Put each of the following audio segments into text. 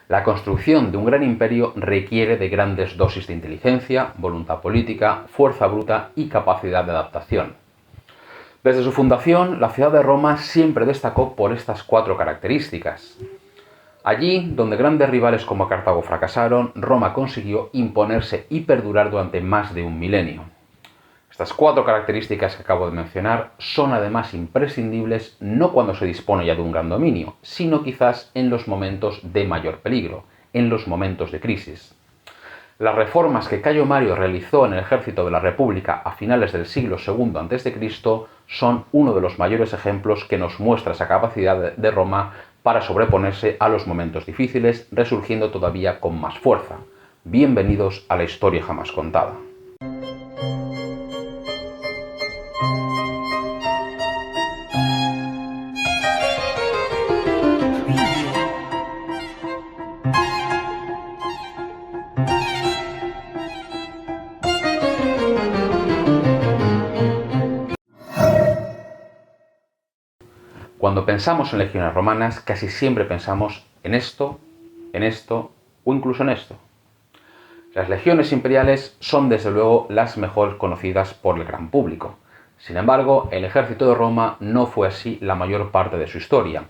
La construcción de un gran imperio requiere de grandes dosis de inteligencia, voluntad política, fuerza bruta y capacidad de adaptación. Desde su fundación, la ciudad de Roma siempre destacó por estas 4 características. Allí, donde grandes rivales como Cartago fracasaron, Roma consiguió imponerse y perdurar durante más de un milenio. Estas 4 características que acabo de mencionar son además imprescindibles no cuando se dispone ya de un gran dominio, sino quizás en los momentos de mayor peligro, en los momentos de crisis. Las reformas que Cayo Mario realizó en el ejército de la República a finales del siglo II a.C. son uno de los mayores ejemplos que nos muestra esa capacidad de Roma para sobreponerse a los momentos difíciles, resurgiendo todavía con más fuerza. Bienvenidos a la historia jamás contada. Cuando pensamos en legiones romanas, casi siempre pensamos en esto o incluso en esto. Las legiones imperiales son desde luego las mejor conocidas por el gran público. Sin embargo, el ejército de Roma no fue así la mayor parte de su historia,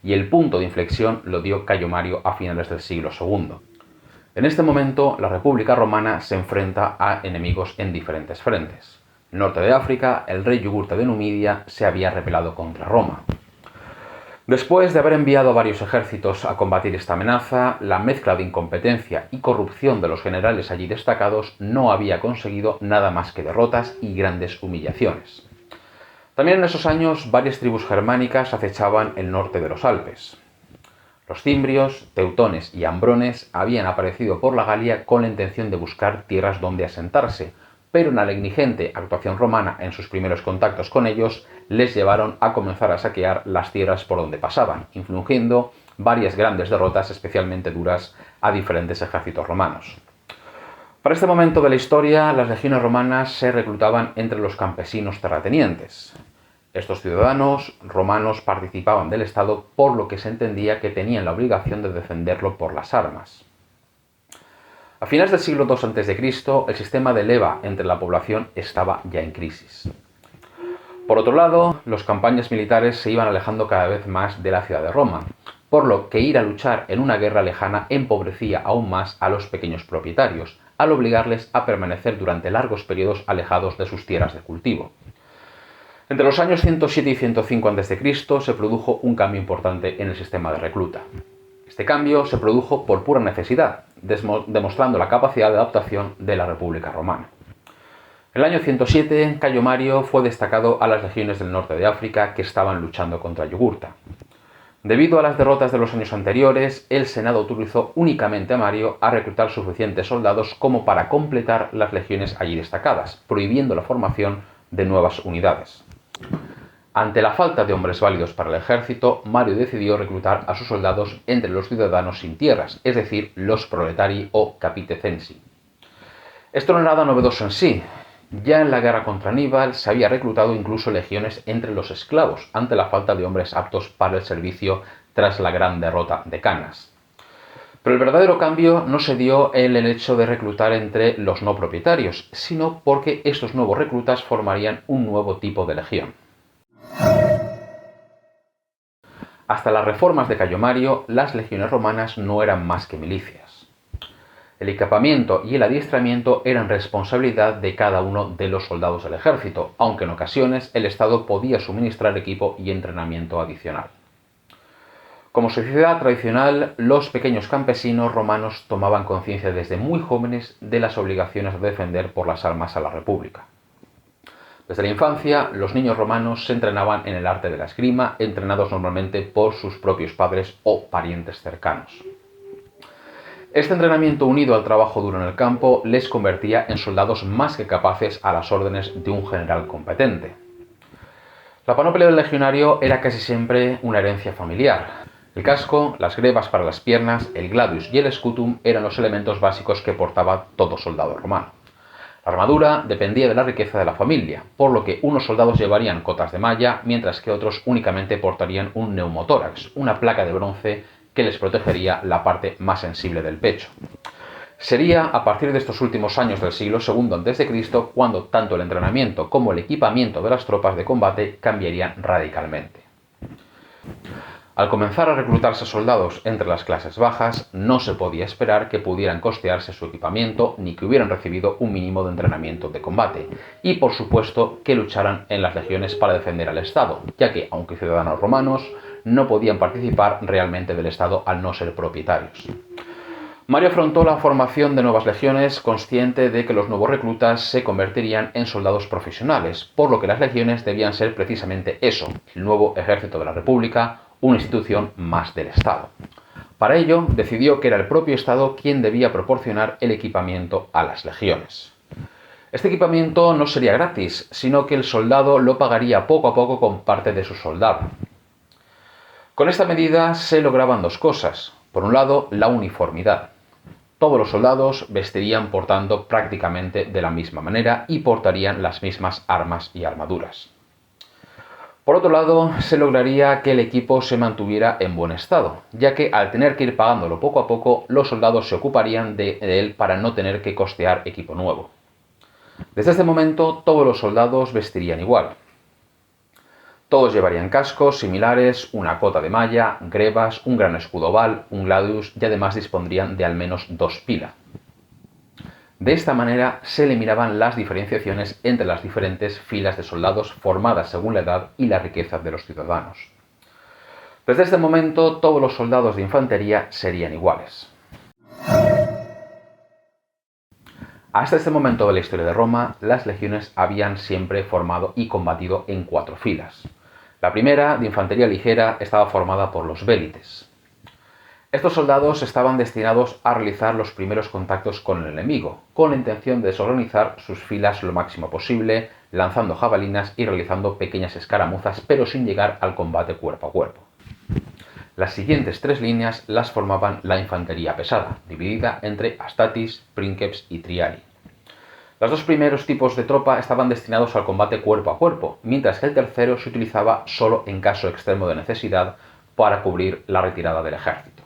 y el punto de inflexión lo dio Cayo Mario a finales del siglo II. En este momento, la República Romana se enfrenta a enemigos en diferentes frentes. En el norte de África, el rey Yugurta de Numidia se había rebelado contra Roma. Después de haber enviado varios ejércitos a combatir esta amenaza, la mezcla de incompetencia y corrupción de los generales allí destacados no había conseguido nada más que derrotas y grandes humillaciones. También en esos años varias tribus germánicas acechaban el norte de los Alpes. Los cimbrios, teutones y ambrones habían aparecido por la Galia con la intención de buscar tierras donde asentarse, pero una negligente actuación romana en sus primeros contactos con ellos les llevaron a comenzar a saquear las tierras por donde pasaban, infligiendo varias grandes derrotas especialmente duras a diferentes ejércitos romanos. Para este momento de la historia, las legiones romanas se reclutaban entre los campesinos terratenientes. Estos ciudadanos romanos participaban del Estado, por lo que se entendía que tenían la obligación de defenderlo por las armas. A finales del siglo II a.C., el sistema de leva entre la población estaba ya en crisis. Por otro lado, las campañas militares se iban alejando cada vez más de la ciudad de Roma, por lo que ir a luchar en una guerra lejana empobrecía aún más a los pequeños propietarios, al obligarles a permanecer durante largos periodos alejados de sus tierras de cultivo. Entre los años 107 y 105 a.C. se produjo un cambio importante en el sistema de recluta. Este cambio se produjo por pura necesidad, demostrando la capacidad de adaptación de la República Romana. En el año 107, Cayo Mario fue destacado a las legiones del norte de África que estaban luchando contra Yugurta. Debido a las derrotas de los años anteriores, el Senado autorizó únicamente a Mario a reclutar suficientes soldados como para completar las legiones allí destacadas, prohibiendo la formación de nuevas unidades. Ante la falta de hombres válidos para el ejército, Mario decidió reclutar a sus soldados entre los ciudadanos sin tierras, es decir, los proletari o capitecensi. Esto no era nada novedoso en sí. Ya en la guerra contra Aníbal se había reclutado incluso legiones entre los esclavos, ante la falta de hombres aptos para el servicio tras la gran derrota de Canas. Pero el verdadero cambio no se dio en el hecho de reclutar entre los no propietarios, sino porque estos nuevos reclutas formarían un nuevo tipo de legión. Hasta las reformas de Cayo Mario, las legiones romanas no eran más que milicias. El equipamiento y el adiestramiento eran responsabilidad de cada uno de los soldados del ejército, aunque en ocasiones el Estado podía suministrar equipo y entrenamiento adicional. Como sociedad tradicional, los pequeños campesinos romanos tomaban conciencia desde muy jóvenes de las obligaciones de defender por las armas a la República. Desde la infancia, los niños romanos se entrenaban en el arte de la esgrima, entrenados normalmente por sus propios padres o parientes cercanos. Este entrenamiento unido al trabajo duro en el campo les convertía en soldados más que capaces a las órdenes de un general competente. La panoplia del legionario era casi siempre una herencia familiar. El casco, las grebas para las piernas, el gladius y el scutum eran los elementos básicos que portaba todo soldado romano. La armadura dependía de la riqueza de la familia, por lo que unos soldados llevarían cotas de malla, mientras que otros únicamente portarían un neumotórax, una placa de bronce que les protegería la parte más sensible del pecho. Sería a partir de estos últimos años del siglo II a.C. cuando tanto el entrenamiento como el equipamiento de las tropas de combate cambiarían radicalmente. Al comenzar a reclutarse soldados entre las clases bajas, no se podía esperar que pudieran costearse su equipamiento ni que hubieran recibido un mínimo de entrenamiento de combate, y por supuesto que lucharan en las legiones para defender al Estado, ya que, aunque ciudadanos romanos, no podían participar realmente del Estado al no ser propietarios. Mario afrontó la formación de nuevas legiones consciente de que los nuevos reclutas se convertirían en soldados profesionales, por lo que las legiones debían ser precisamente eso, el nuevo ejército de la República, una institución más del Estado. Para ello, decidió que era el propio Estado quien debía proporcionar el equipamiento a las legiones. Este equipamiento no sería gratis, sino que el soldado lo pagaría poco a poco con parte de su soldado. Con esta medida se lograban dos cosas. Por un lado, la uniformidad. Todos los soldados vestirían por tanto prácticamente de la misma manera y portarían las mismas armas y armaduras. Por otro lado, se lograría que el equipo se mantuviera en buen estado, ya que al tener que ir pagándolo poco a poco, los soldados se ocuparían de él para no tener que costear equipo nuevo. Desde este momento, todos los soldados vestirían igual. Todos llevarían cascos similares, una cota de malla, grebas, un gran escudo oval, un gladius y además dispondrían de al menos 2 pilas. De esta manera se eliminaban las diferenciaciones entre las diferentes filas de soldados formadas según la edad y la riqueza de los ciudadanos. Desde este momento todos los soldados de infantería serían iguales. Hasta este momento de la historia de Roma, las legiones habían siempre formado y combatido en 4 filas. La primera, de infantería ligera, estaba formada por los vélites. Estos soldados estaban destinados a realizar los primeros contactos con el enemigo, con la intención de desorganizar sus filas lo máximo posible, lanzando jabalinas y realizando pequeñas escaramuzas, pero sin llegar al combate cuerpo a cuerpo. Las siguientes 3 líneas las formaban la infantería pesada, dividida entre astatis, princeps y triari. Los 2 primeros tipos de tropa estaban destinados al combate cuerpo a cuerpo, mientras que el tercero se utilizaba solo en caso extremo de necesidad para cubrir la retirada del ejército.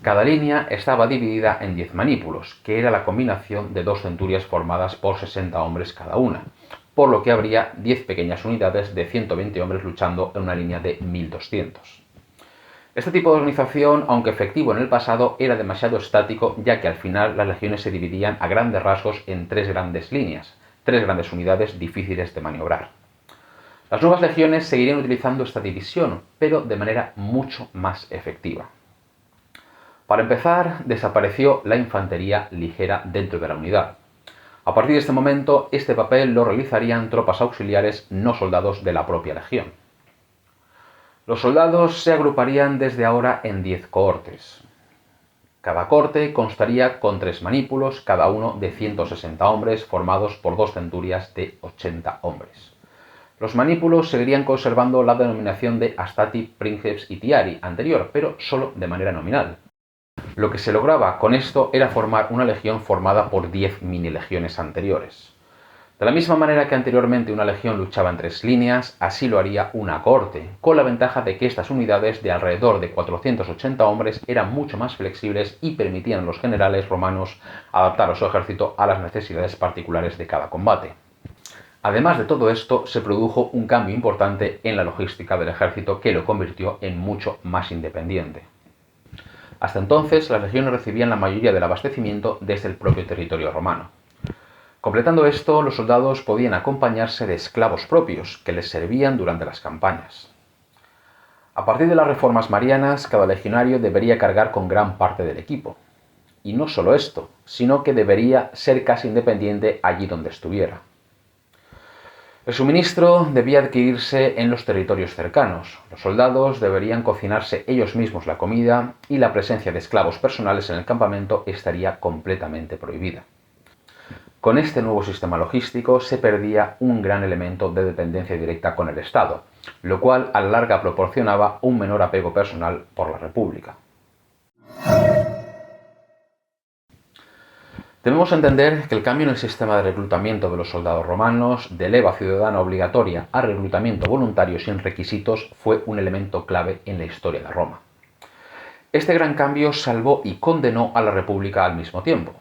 Cada línea estaba dividida en 10 manípulos, que era la combinación de 2 centurias formadas por 60 hombres cada una, por lo que habría 10 pequeñas unidades de 120 hombres luchando en una línea de 1200. Este tipo de organización, aunque efectivo en el pasado, era demasiado estático, ya que al final las legiones se dividían a grandes rasgos en 3 grandes líneas, 3 grandes unidades difíciles de maniobrar. Las nuevas legiones seguirían utilizando esta división, pero de manera mucho más efectiva. Para empezar, desapareció la infantería ligera dentro de la unidad. A partir de este momento, este papel lo realizarían tropas auxiliares, no soldados de la propia legión. Los soldados se agruparían desde ahora en 10 cohortes. Cada cohorte constaría con 3 manípulos, cada uno de 160 hombres, formados por 2 centurias de 80 hombres. Los manípulos seguirían conservando la denominación de astati, princeps y tiari anterior, pero solo de manera nominal. Lo que se lograba con esto era formar una legión formada por 10 mini-legiones anteriores. De la misma manera que anteriormente una legión luchaba en 3 líneas, así lo haría una cohorte, con la ventaja de que estas unidades de alrededor de 480 hombres eran mucho más flexibles y permitían a los generales romanos adaptar a su ejército a las necesidades particulares de cada combate. Además de todo esto, se produjo un cambio importante en la logística del ejército que lo convirtió en mucho más independiente. Hasta entonces, las legiones recibían la mayoría del abastecimiento desde el propio territorio romano. Completando esto, los soldados podían acompañarse de esclavos propios, que les servían durante las campañas. A partir de las reformas marianas, cada legionario debería cargar con gran parte del equipo. Y no solo esto, sino que debería ser casi independiente allí donde estuviera. El suministro debía adquirirse en los territorios cercanos. Los soldados deberían cocinarse ellos mismos la comida y la presencia de esclavos personales en el campamento estaría completamente prohibida. Con este nuevo sistema logístico se perdía un gran elemento de dependencia directa con el Estado, lo cual a la larga proporcionaba un menor apego personal por la República. Debemos entender que el cambio en el sistema de reclutamiento de los soldados romanos, de leva ciudadana obligatoria a reclutamiento voluntario sin requisitos, fue un elemento clave en la historia de Roma. Este gran cambio salvó y condenó a la República al mismo tiempo.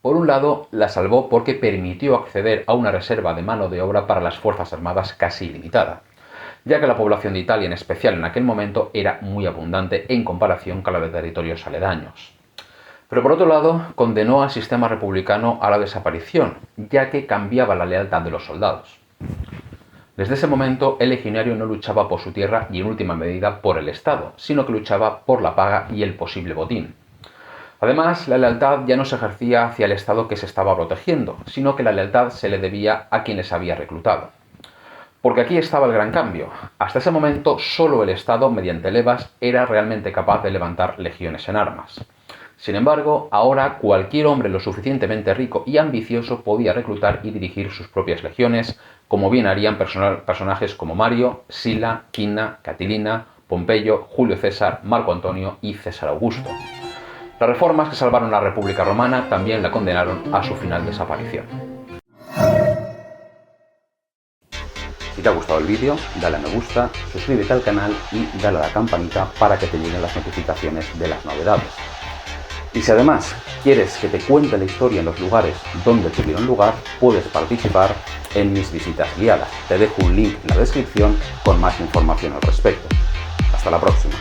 Por un lado, la salvó porque permitió acceder a una reserva de mano de obra para las Fuerzas Armadas casi ilimitada, ya que la población de Italia, en especial en aquel momento, era muy abundante en comparación con la de territorios aledaños. Pero por otro lado, condenó al sistema republicano a la desaparición, ya que cambiaba la lealtad de los soldados. Desde ese momento, el legionario no luchaba por su tierra y en última medida por el Estado, sino que luchaba por la paga y el posible botín. Además, la lealtad ya no se ejercía hacia el Estado que se estaba protegiendo, sino que la lealtad se le debía a quienes había reclutado. Porque aquí estaba el gran cambio. Hasta ese momento, solo el Estado, mediante levas, era realmente capaz de levantar legiones en armas. Sin embargo, ahora cualquier hombre lo suficientemente rico y ambicioso podía reclutar y dirigir sus propias legiones, como bien harían personajes como Mario, Sila, Quina, Catilina, Pompeyo, Julio César, Marco Antonio y César Augusto. Las reformas que salvaron la República Romana también la condenaron a su final desaparición. Si te ha gustado el vídeo, dale a me gusta, suscríbete al canal y dale a la campanita para que te lleguen las notificaciones de las novedades. Y si además quieres que te cuente la historia en los lugares donde tuvieron lugar, puedes participar en mis visitas guiadas. Te dejo un link en la descripción con más información al respecto. Hasta la próxima.